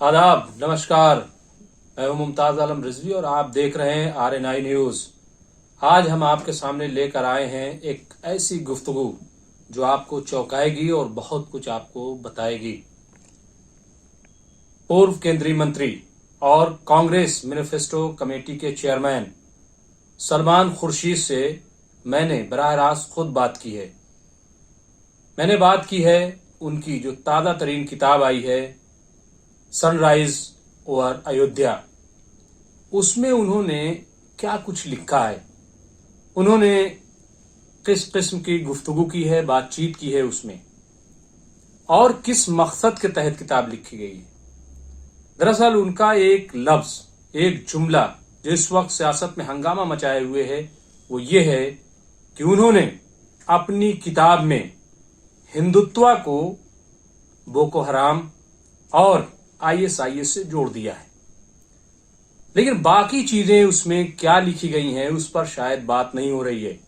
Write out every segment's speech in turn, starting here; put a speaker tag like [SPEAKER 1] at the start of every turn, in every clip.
[SPEAKER 1] आदाब, नमस्कार। मैं हूं मुमताज आलम रिजवी और आप देख रहे हैं RNI न्यूज। आज हम आपके सामने लेकर आए हैं एक ऐसी गुफ्तगू जो आपको चौंकाएगी और बहुत कुछ आपको बताएगी। पूर्व केंद्रीय मंत्री और कांग्रेस मैनिफेस्टो कमेटी के चेयरमैन सलमान खुर्शीद से मैंने बराह रास्त खुद बात की है। मैंने बात की है उनकी जो ताज़ा तरीन किताब आई है, सनराइज ओवर अयोध्या। उसमें उन्होंने क्या कुछ लिखा है, उन्होंने किस किस्म की गुफ्तगू की है, बातचीत की है उसमें, और किस मकसद के तहत किताब लिखी गई है। दरअसल उनका एक लफ्ज, एक जुमला जो इस वक्त सियासत में हंगामा मचाए हुए है, वो ये है कि उन्होंने अपनी किताब में हिंदुत्व को बोको हराम और ISIS से जोड़ दिया है। लेकिन बाकी चीजें उसमें क्या लिखी गई हैं उस पर शायद बात नहीं हो रही है।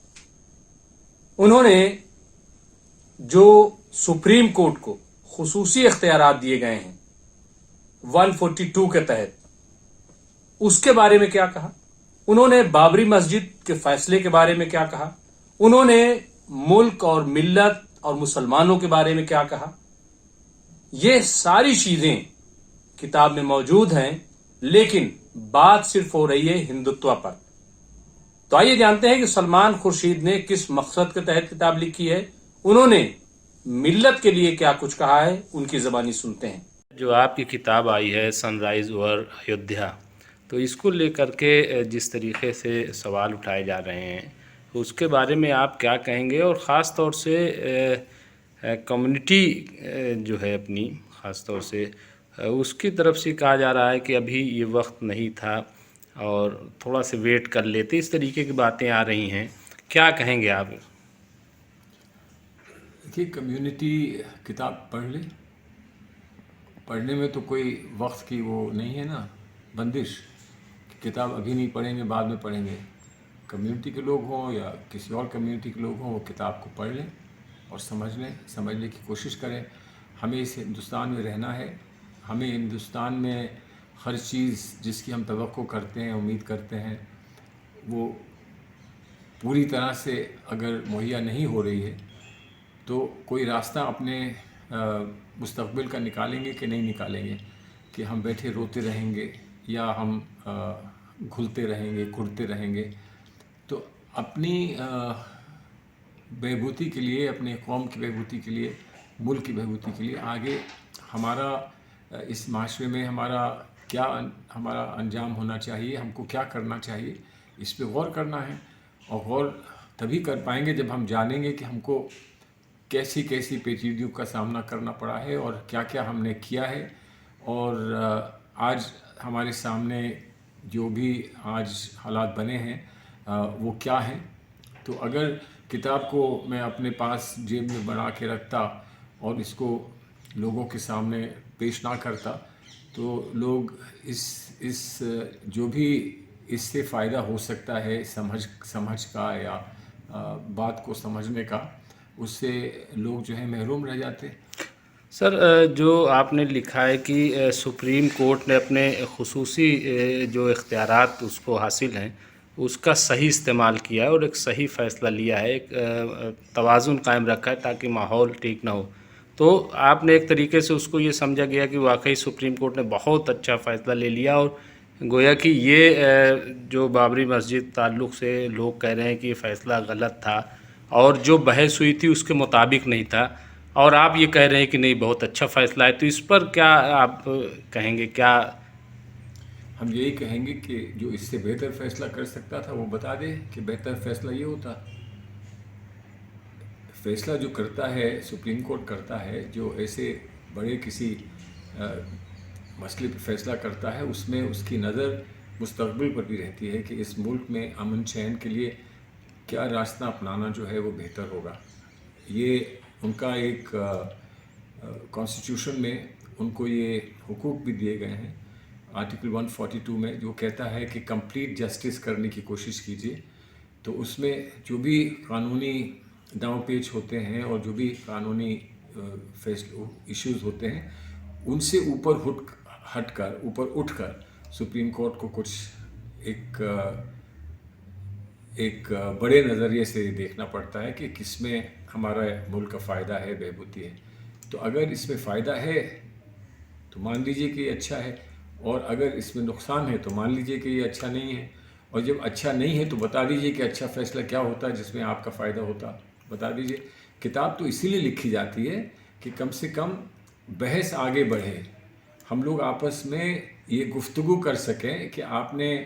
[SPEAKER 1] उन्होंने जो सुप्रीम कोर्ट को खुसूसी इख्तियारात दिए गए हैं 142 के तहत, उसके बारे में क्या कहा। उन्होंने बाबरी मस्जिद के फैसले के बारे में क्या कहा। उन्होंने मुल्क और मिल्लत और मुसलमानों के बारे में क्या कहा। ये सारी चीजें किताब में मौजूद हैं, लेकिन बात सिर्फ हो रही है हिंदुत्व पर। तो आइए जानते हैं कि सलमान खुर्शीद ने किस मकसद के तहत किताब लिखी है, उन्होंने मिल्लत के लिए क्या कुछ कहा है, उनकी ज़बानी सुनते हैं। जो आपकी किताब आई है सनराइज ओवर अयोध्या, तो इसको लेकर के जिस तरीके से सवाल उठाए जा रहे हैं उसके बारे में आप क्या कहेंगे। और ख़ास तौर से कम्युनिटी जो है अपनी, ख़ास तौर से उसकी तरफ से कहा जा रहा है कि अभी ये वक्त नहीं था और थोड़ा से वेट कर लेते, इस तरीके की बातें आ रही हैं। क्या कहेंगे आप?
[SPEAKER 2] देखिए, कम्युनिटी किताब पढ़ ले, पढ़ने में तो कोई वक्त की वो नहीं है ना, बंदिश। किताब अभी नहीं पढ़ेंगे, बाद में पढ़ेंगे। कम्युनिटी के लोग हों या किसी और कम्युनिटी के लोग हों, वो किताब को पढ़ लें और समझने की कोशिश करें। हमें इस हिंदुस्तान में रहना है। हमें हिंदुस्तान में हर चीज़ जिसकी हम तवक्को करते हैं, उम्मीद करते हैं, वो पूरी तरह से अगर मुहैया नहीं हो रही है तो कोई रास्ता अपने मुस्तक़बिल का निकालेंगे कि नहीं निकालेंगे, कि हम बैठे रोते रहेंगे या हम घुलते रहेंगे, कुढ़ते रहेंगे। तो अपनी बहबूदी के लिए, अपने कौम की बहबूदी के लिए, मुल्क की बहबूदी के लिए आगे हमारा इस माशरे में हमारा अंजाम होना चाहिए, हमको क्या करना चाहिए, इस पे गौर करना है। और गौर तभी कर पाएंगे जब हम जानेंगे कि हमको कैसी कैसी पेचीदगियों का सामना करना पड़ा है और क्या क्या हमने किया है। और आज हमारे सामने जो भी आज हालात बने हैं वो क्या हैं। तो अगर किताब को मैं अपने पास जेब में बना के रखता और इसको लोगों के सामने पेश ना करता, तो लोग इस जो भी इससे फ़ायदा हो सकता है समझ का या बात को समझने का, उससे लोग जो है महरूम रह जाते।
[SPEAKER 1] सर, जो आपने लिखा है कि सुप्रीम कोर्ट ने अपने खुसूसी जो इख्तियारात उसको हासिल हैं उसका सही इस्तेमाल किया है और एक सही फ़ैसला लिया है, एक तवाज़ुन कायम रखा है ताकि माहौल ठीक ना हो। तो आपने एक तरीके से उसको ये समझा गया कि वाकई सुप्रीम कोर्ट ने बहुत अच्छा फ़ैसला ले लिया और गोया कि ये जो बाबरी मस्जिद ताल्लुक़ से लोग कह रहे हैं कि ये फ़ैसला गलत था और जो बहस हुई थी उसके मुताबिक नहीं था, और आप ये कह रहे हैं कि नहीं बहुत अच्छा फ़ैसला है। तो इस पर क्या आप कहेंगे? क्या
[SPEAKER 2] हम यही कहेंगे कि जो इससे बेहतर फ़ैसला कर सकता था वो बता दे कि बेहतर फ़ैसला ये होता। फ़ैसला जो करता है सुप्रीम कोर्ट करता है, जो ऐसे बड़े किसी मसले पर फ़ैसला करता है, उसमें उसकी नज़र मुस्तक़बिल पर भी रहती है कि इस मुल्क में अमन चैन के लिए क्या रास्ता अपनाना जो है वो बेहतर होगा। ये उनका एक कॉन्स्टिट्यूशन में उनको ये हुकूक भी दिए गए हैं, आर्टिकल 142 में, जो कहता है कि कंप्लीट जस्टिस करने की कोशिश कीजिए। तो उसमें जो भी कानूनी दांव पेच होते हैं और जो भी कानूनी इश्यूज़ होते हैं, उनसे ऊपर हटकर, ऊपर उठकर सुप्रीम कोर्ट को कुछ एक बड़े नज़रिए से देखना पड़ता है कि किसमें हमारा मुल्क का फ़ायदा है, बहबूदी है। तो अगर इसमें फ़ायदा है तो मान लीजिए कि ये अच्छा है, और अगर इसमें नुकसान है तो मान लीजिए कि ये अच्छा नहीं है। और जब अच्छा नहीं है तो बता दीजिए कि अच्छा फ़ैसला क्या होता है जिसमें आपका फ़ायदा होता, बता दीजिए। किताब तो इसीलिए लिखी जाती है कि कम से कम बहस आगे बढ़े, हम लोग आपस में ये गुफ्तगू कर सकें कि आपने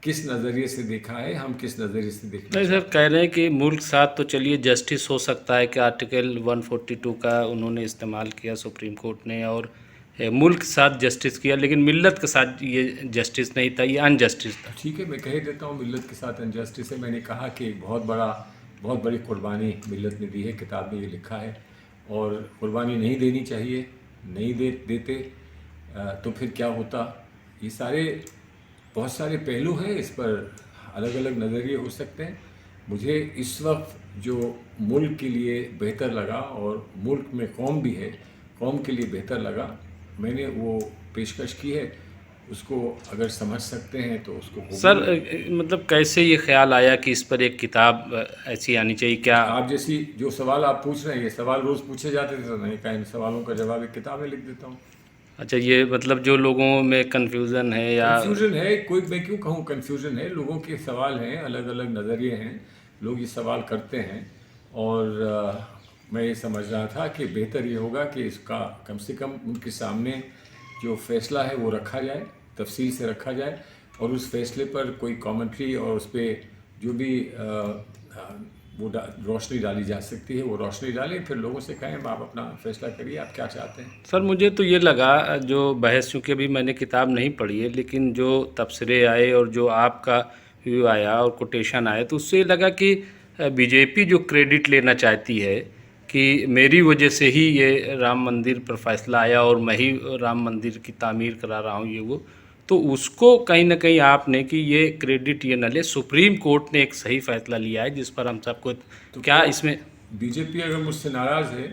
[SPEAKER 2] किस नज़रिए से देखा है, हम किस नज़रिए से देखना
[SPEAKER 1] नहीं सर,
[SPEAKER 2] चाहते हैं।
[SPEAKER 1] कह रहे हैं कि मुल्क साथ तो चलिए जस्टिस हो सकता है कि आर्टिकल 142 का उन्होंने इस्तेमाल किया सुप्रीम कोर्ट ने, और मुल्क साथ जस्टिस किया, लेकिन मिल्लत के साथ ये जस्टिस नहीं था, ये अनजस्टिस था।
[SPEAKER 2] ठीक है, मैं कह देता हूँ मिल्लत के साथ इनजस्टिस है। मैंने कहा कि एक बहुत बड़ी कुर्बानी मिल्लत ने दी है, किताब में ये लिखा है, और कुर्बानी नहीं देनी चाहिए, नहीं देते तो फिर क्या होता। ये बहुत सारे पहलू हैं, इस पर अलग अलग नज़रिए हो सकते हैं। मुझे इस वक्त जो मुल्क के लिए बेहतर लगा, और मुल्क में कौम भी है, कौम के लिए बेहतर लगा, मैंने वो पेशकश की है। उसको अगर समझ सकते हैं तो उसको
[SPEAKER 1] सर
[SPEAKER 2] कबूल।
[SPEAKER 1] मतलब कैसे ये ख्याल आया कि इस पर एक किताब ऐसी आनी चाहिए, क्या?
[SPEAKER 2] आप जैसी जो सवाल आप पूछ रहे हैं, ये सवाल रोज़ पूछे जाते थे, तो मैंने कहा इन सवालों का जवाब एक किताब में लिख देता हूँ।
[SPEAKER 1] अच्छा, ये मतलब जो लोगों में कन्फ्यूज़न है या
[SPEAKER 2] कन्फ्यूज़न है, कोई मैं क्यों कहूँ कन्फ्यूज़न है, लोगों के सवाल हैं, अलग अलग नज़रिए हैं, लोग ये सवाल करते हैं। और मैं ये समझ रहा था कि बेहतर ये होगा कि इसका कम से कम उनके सामने जो फ़ैसला है वो रखा जाए, तफसील से रखा जाए, और उस फैसले पर कोई कमेंट्री और उस पर जो भी वो रोशनी डाली जा सकती है वो रोशनी डालें, फिर लोगों से कहें आप अपना फ़ैसला करिए, आप क्या चाहते हैं।
[SPEAKER 1] सर मुझे तो ये लगा, जो बहस, चूँकि अभी मैंने किताब नहीं पढ़ी है, लेकिन जो तबसरे आए और जो आपका व्यू आया और कोटेशन आए, तो उससे ये लगा कि बीजेपी जो क्रेडिट लेना चाहती है कि मेरी वजह से ही ये राम मंदिर पर फैसला आया और मैं ही राम मंदिर की तामीर करा रहा हूँ, ये वो, तो उसको कहीं ना कहीं आपने कि ये क्रेडिट ये न ले, सुप्रीम कोर्ट ने एक सही फैसला लिया है जिस पर हम सबको,
[SPEAKER 2] तो
[SPEAKER 1] क्या इसमें
[SPEAKER 2] बीजेपी अगर मुझसे नाराज़ है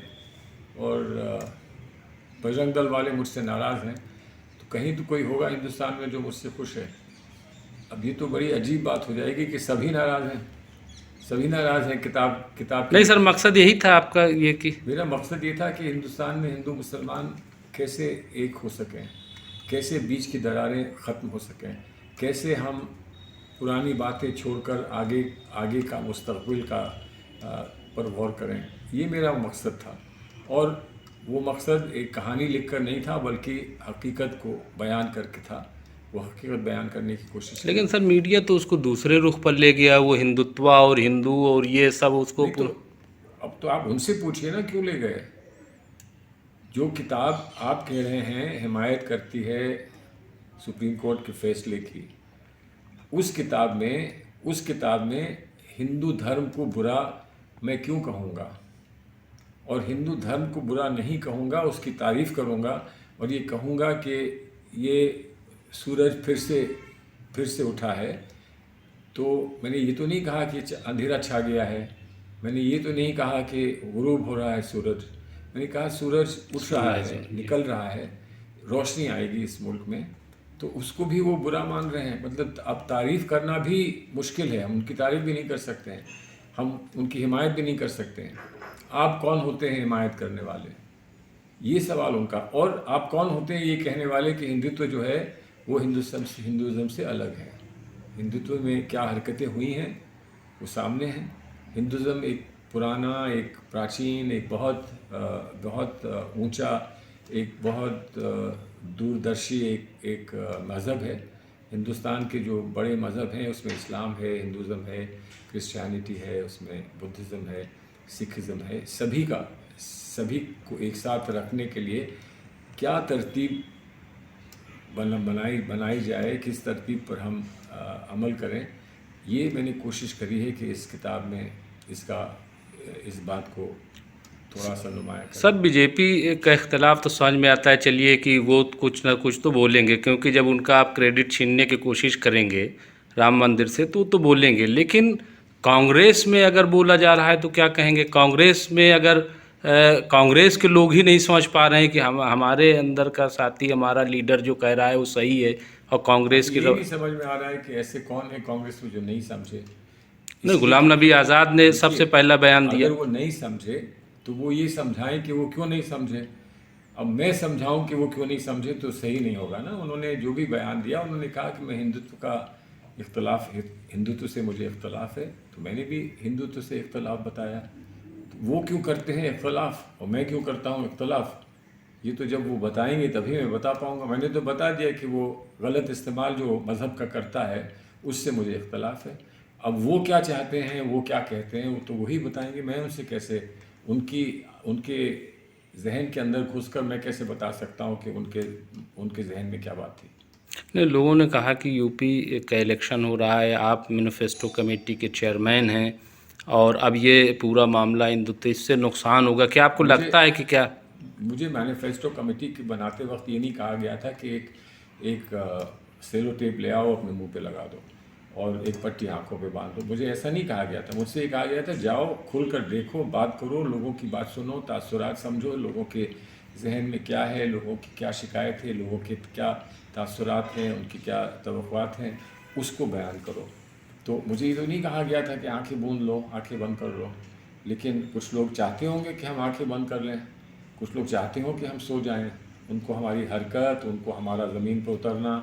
[SPEAKER 2] और बजरंग दल वाले मुझसे नाराज़ हैं, तो कहीं तो कोई होगा हिंदुस्तान में जो मुझसे खुश है। अब ये तो बड़ी अजीब बात हो जाएगी कि सभी नाराज़ हैं, सभी नाराज़ हैं किताब
[SPEAKER 1] नहीं
[SPEAKER 2] के।
[SPEAKER 1] सर, मकसद यही था आपका ये कि
[SPEAKER 2] मेरा मकसद ये था कि हिंदुस्तान में हिंदू मुसलमान कैसे एक हो सकें, कैसे बीच की दरारें ख़त्म हो सकें, कैसे हम पुरानी बातें छोड़कर आगे का मुस्तक़बिल का पर गौर करें। ये मेरा मकसद था, और वो मकसद एक कहानी लिखकर नहीं था, बल्कि हकीकत को बयान करके था। वो हकीकत बयान करने की कोशिश की।
[SPEAKER 1] लेकिन सर मीडिया तो उसको दूसरे रुख पर ले गया, वो हिंदुत्व और हिंदू और ये सब उसको
[SPEAKER 2] नहीं तो अब तो आप उनसे पूछिए ना क्यों ले गए। जो किताब आप कह रहे हैं हिमायत करती है सुप्रीम कोर्ट के फैसले की, उस किताब में हिंदू धर्म को बुरा मैं क्यों कहूँगा, और हिंदू धर्म को बुरा नहीं कहूँगा, उसकी तारीफ़ करूँगा, और ये कहूँगा कि ये सूरज फिर से उठा है। तो मैंने ये तो नहीं कहा कि अंधेरा छा गया है, मैंने ये तो नहीं कहा कि गुरूब हो रहा है सूरज, मैंने कहा सूरज उठ रहा है, निकल रहा है, रोशनी आएगी इस मुल्क में। तो उसको भी वो बुरा मान रहे हैं। मतलब अब तारीफ़ करना भी मुश्किल है, हम उनकी तारीफ़ भी नहीं कर सकते हैं, हम उनकी हिमायत भी नहीं कर सकते हैं। आप कौन होते हैं हिमायत करने वाले, ये सवाल उनका। और आप कौन होते हैं ये कहने वाले कि हिंदुत्व जो है वो हिंदुज़म से अलग है। हिंदुत्व में क्या हरकतें हुई हैं वो सामने हैं। हिंदुज़म एक पुराना, एक प्राचीन, एक बहुत ऊंचा, एक बहुत दूरदर्शी एक मज़हब है। हिंदुस्तान के जो बड़े मज़हब हैं उसमें इस्लाम है, हिंदुज़म है, क्रिश्चियनिटी है, उसमें बुद्धिज़्म है, सिखिज़म है। सभी को एक साथ रखने के लिए क्या तरतीब बनाई जाए, किस तरतीब पर हम अमल करें, ये मैंने कोशिश करी है कि इस किताब में इस बात को थोड़ा सा नुमाया करें।
[SPEAKER 1] सर बीजेपी का इख्तलाफ तो समझ में आता है, चलिए कि वो कुछ ना कुछ तो बोलेंगे, क्योंकि जब उनका आप क्रेडिट छीनने की कोशिश करेंगे राम मंदिर से तो बोलेंगे। लेकिन कांग्रेस में अगर बोला जा रहा है तो क्या कहेंगे? कांग्रेस में अगर कांग्रेस के लोग ही नहीं समझ पा रहे हैं कि हमारे अंदर का साथी, हमारा लीडर जो कह रहा है वो सही है, और कांग्रेस की
[SPEAKER 2] ये नहीं समझ में आ रहा है कि ऐसे कौन है कांग्रेस में जो नहीं समझे।
[SPEAKER 1] नहीं,
[SPEAKER 2] इसलिए
[SPEAKER 1] गुलाम नबी आज़ाद ने सबसे
[SPEAKER 2] देखिए,
[SPEAKER 1] पहला बयान दिया।
[SPEAKER 2] अगर वो नहीं समझे तो वो ये समझाएं कि वो क्यों नहीं समझे। अब मैं समझाऊं कि वो क्यों नहीं समझे तो सही नहीं होगा ना। उन्होंने जो भी बयान दिया, उन्होंने कहा कि मैं हिंदुत्व से मुझे इख्तलाफ है, तो मैंने भी हिंदुत्व से इख्तलाफ बताया। तो वो क्यों करते हैं इख्तलाफ और मैं क्यों करता हूँ इख्तलाफ, ये तो जब वो बताएंगे तभी मैं बता पाऊँगा। मैंने तो बता दिया कि वो गलत इस्तेमाल जो मज़हब का करता है उससे मुझे इख्तलाफ है। अब वो क्या चाहते हैं, वो क्या कहते हैं, वो तो वही बताएंगे। मैं उनसे कैसे उनके जहन के अंदर घुसकर मैं कैसे बता सकता हूँ कि उनके जहन में क्या बात थी।
[SPEAKER 1] नहीं, लोगों ने कहा कि यूपी का इलेक्शन हो रहा है, आप मैनिफेस्टो कमेटी के चेयरमैन हैं, और अब ये पूरा मामला हिंदुत्व, इससे नुकसान होगा। क्या आपको लगता है कि क्या?
[SPEAKER 2] मुझे मैनिफेस्टो कमेटी की बनाते वक्त ये नहीं कहा गया था कि एक सेलो टेप ले आओ, अपने मुंह पे लगा दो और एक पट्टी आंखों पे बांध दो। मुझे ऐसा नहीं कहा गया था। मुझसे ये कहा गया था, जाओ खुलकर देखो, बात करो, लोगों की बात सुनो, तासुरात समझो, लोगों के जहन में क्या है, लोगों की क्या शिकायत है, लोगों के क्या तासुरात हैं, उनकी क्या तवक्कुआत हैं, उसको बयान करो। तो मुझे ये तो नहीं कहा गया था कि आंखें बूंद लो, आंखें बंद कर लो। लेकिन कुछ लोग चाहते होंगे कि हम आंखें बंद कर लें, कुछ लोग चाहते हो कि हम सो जाएं। उनको हमारी हरकत, उनको हमारा ज़मीन पर उतरना,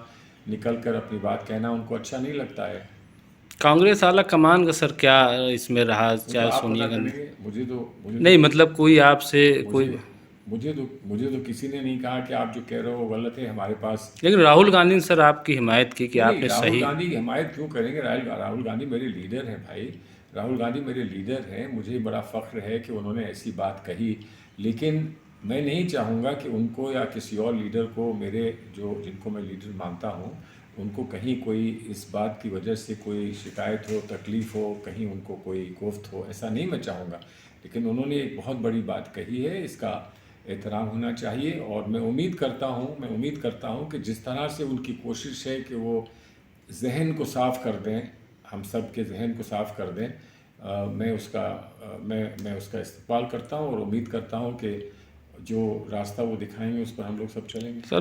[SPEAKER 2] निकल कर अपनी बात कहना उनको अच्छा नहीं लगता है।
[SPEAKER 1] कांग्रेस आला कमान का सर क्या इसमें रहा,
[SPEAKER 2] वो तो
[SPEAKER 1] चाहे
[SPEAKER 2] आप
[SPEAKER 1] सोनिया
[SPEAKER 2] पता
[SPEAKER 1] गांधी?
[SPEAKER 2] करेंगे। मुझे
[SPEAKER 1] नहीं,
[SPEAKER 2] तो
[SPEAKER 1] मतलब कोई आपसे
[SPEAKER 2] मुझे
[SPEAKER 1] कोई?
[SPEAKER 2] मुझे तो किसी ने नहीं कहा कि आप जो कह रहे हो वो गलत है। हमारे पास
[SPEAKER 1] लेकिन राहुल गांधी ने सर आपकी हिमायत की कि
[SPEAKER 2] नहीं,
[SPEAKER 1] आपने
[SPEAKER 2] राहुल
[SPEAKER 1] सही।
[SPEAKER 2] गांधी की हिमायत क्यों करेंगे। राहुल गांधी मेरे लीडर हैं भाई। राहुल गांधी मेरे लीडर हैं। मुझे बड़ा फ़ख्र है कि उन्होंने ऐसी बात कही। लेकिन मैं नहीं चाहूँगा कि उनको या किसी और लीडर को, मेरे जिनको मैं लीडर मानता हूँ, उनको कहीं कोई इस बात की वजह से कोई शिकायत हो, तकलीफ़ हो, कहीं उनको कोई कोफ्त हो, ऐसा नहीं मैं चाहूँगा। लेकिन उन्होंने एक बहुत बड़ी बात कही है, इसका एहतराम होना चाहिए। और मैं उम्मीद करता हूँ कि जिस तरह से उनकी कोशिश है कि वो जहन को साफ़ कर दें, हम सब के जहन को साफ़ कर दें, मैं उसका इस्तकबाल करता हूँ और उम्मीद करता हूँ कि जो रास्ता वो दिखाएंगे उस पर हम लोग सब चलेंगे।
[SPEAKER 1] सर,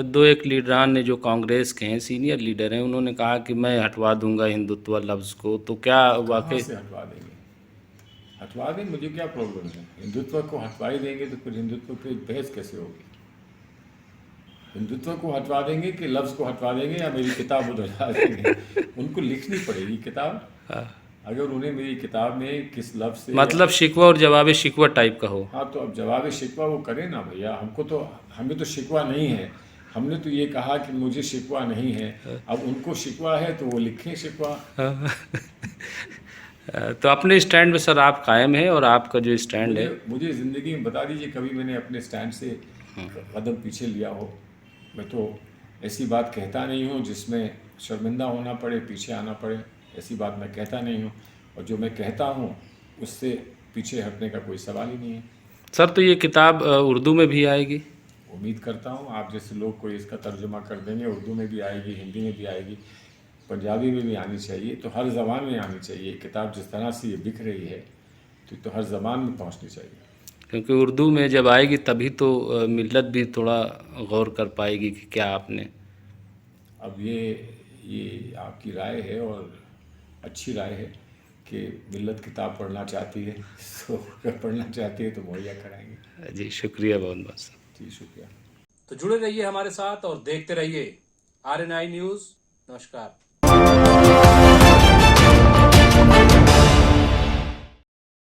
[SPEAKER 1] दो एक लीडरान ने जो कांग्रेस के हैं, सीनियर लीडर हैं, उन्होंने कहा कि मैं हटवा दूंगा हिंदुत्व लफ्ज़ को, तो क्या
[SPEAKER 2] कहाँ
[SPEAKER 1] वाकई?
[SPEAKER 2] से हटवा देंगे? हटवा दें, मुझे क्या प्रॉब्लम है। हिंदुत्व को हटवा ही देंगे तो फिर हिंदुत्व पे बहस कैसे होगी। हिंदुत्व को हटवा देंगे कि लफ्ज़ को हटवा देंगे या मेरी किताब उधर देंगे। उनको लिखनी पड़ेगी किताब। अगर उन्हें मेरी किताब में किस लफ्ज़ से
[SPEAKER 1] मतलब शिकवा और जवाब शिकवा टाइप का हो।
[SPEAKER 2] हाँ, तो अब जवाब शिकवा वो करें ना भैया। हमें तो शिकवा नहीं है। हमने तो ये कहा कि मुझे शिकवा नहीं है। अब उनको शिकवा है तो वो लिखें शिकवा।
[SPEAKER 1] तो अपने स्टैंड पे सर आप कायम हैं, और आपका जो स्टैंड है?
[SPEAKER 2] मुझे ज़िंदगी में बता दीजिए कभी मैंने अपने स्टैंड से कदम पीछे लिया हो। मैं तो ऐसी बात कहता नहीं हूँ जिसमें शर्मिंदा होना पड़े, पीछे आना पड़े। ऐसी बात मैं कहता नहीं हूँ, और जो मैं कहता हूँ उससे पीछे हटने का कोई सवाल ही नहीं है।
[SPEAKER 1] सर, तो ये किताब उर्दू में भी आएगी?
[SPEAKER 2] उम्मीद करता हूँ आप जैसे लोग कोई इसका तर्जुमा कर देंगे। उर्दू में भी आएगी, हिंदी में भी आएगी, पंजाबी में भी आनी चाहिए, तो हर ज़बान में आनी चाहिए। किताब जिस तरह से ये बिक रही है तो हर ज़बान में पहुँचनी चाहिए।
[SPEAKER 1] क्योंकि उर्दू में जब आएगी तभी तो मिल्लत भी थोड़ा गौर कर पाएगी कि क्या आपने।
[SPEAKER 2] अब ये आपकी राय है और अच्छी राय है कि मिल्लत किताब पढ़ना चाहती है, तो अगर पढ़ना चाहती है तो मुहैया कराएंगे।
[SPEAKER 1] जी, शुक्रिया बहुत बहुत सर।
[SPEAKER 2] जी, शुक्रिया।
[SPEAKER 1] तो जुड़े रहिए हमारे साथ और देखते रहिए RNI न्यूज़। नमस्कार।